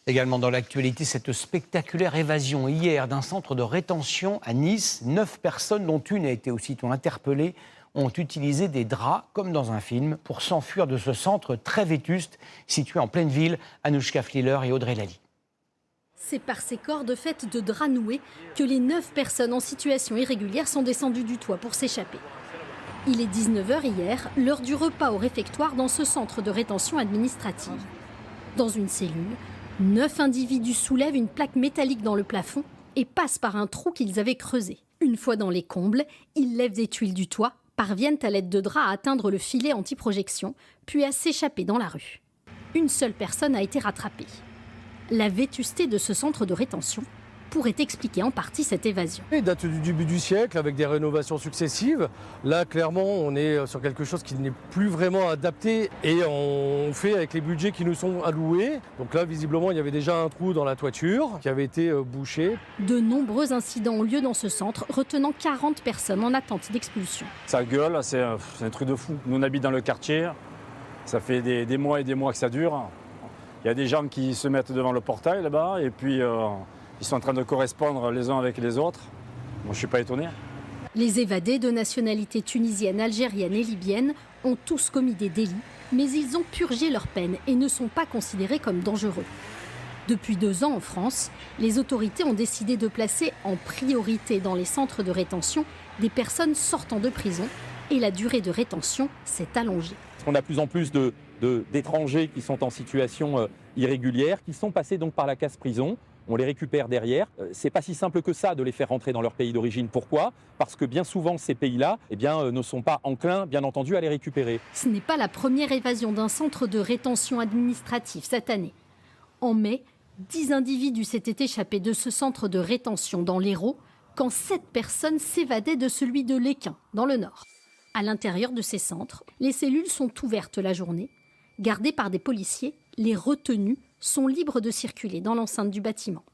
Également dans l'actualité, cette spectaculaire évasion hier d'un centre de rétention à Nice. 9 personnes, dont une a été aussitôt interpellée, ont utilisé des draps, comme dans un film, pour s'enfuir de ce centre très vétuste, situé en pleine ville. Anouchka Fliller et Audrey Lally. C'est par ces cordes faites de draps noués que les 9 personnes en situation irrégulière sont descendues du toit pour s'échapper. Il est 19h hier, l'heure du repas au réfectoire dans ce centre de rétention administrative. Dans une cellule, 9 individus soulèvent une plaque métallique dans le plafond et passent par un trou qu'ils avaient creusé. Une fois dans les combles, ils lèvent des tuiles du toit, parviennent à l'aide de draps à atteindre le filet anti-projection, puis à s'échapper dans la rue. Une seule personne a été rattrapée. La vétusté de ce centre de rétention pourrait expliquer en partie cette évasion. Il date du début du siècle avec des rénovations successives. Là, clairement, on est sur quelque chose qui n'est plus vraiment adapté et on fait avec les budgets qui nous sont alloués. Donc là, visiblement, il y avait déjà un trou dans la toiture qui avait été bouché. De nombreux incidents ont lieu dans ce centre, retenant 40 personnes en attente d'expulsion. Ça gueule, c'est un truc de fou. Nous, on habite dans le quartier, ça fait des mois et des mois que ça dure. Il y a des gens qui se mettent devant le portail là-bas et puis ils sont en train de correspondre les uns avec les autres. Moi, je ne suis pas étonné. Les évadés de nationalité tunisienne, algérienne et libyenne ont tous commis des délits, mais ils ont purgé leur peine et ne sont pas considérés comme dangereux. Depuis 2 ans en France, les autorités ont décidé de placer en priorité dans les centres de rétention des personnes sortant de prison et la durée de rétention s'est allongée. On a de plus en plus d'étrangers qui sont en situation irrégulière, qui sont passés donc par la case prison. On les récupère derrière. C'est pas si simple que ça de les faire rentrer dans leur pays d'origine. Pourquoi ? Parce que bien souvent, ces pays-là ne sont pas enclins, bien entendu, à les récupérer. Ce n'est pas la première évasion d'un centre de rétention administrative cette année. En mai, 10 individus s'étaient échappés de ce centre de rétention dans l'Hérault quand 7 personnes s'évadaient de celui de l'Équin, dans le Nord. À l'intérieur de ces centres, les cellules sont ouvertes la journée. Gardées par des policiers, les retenus sont libres de circuler dans l'enceinte du bâtiment.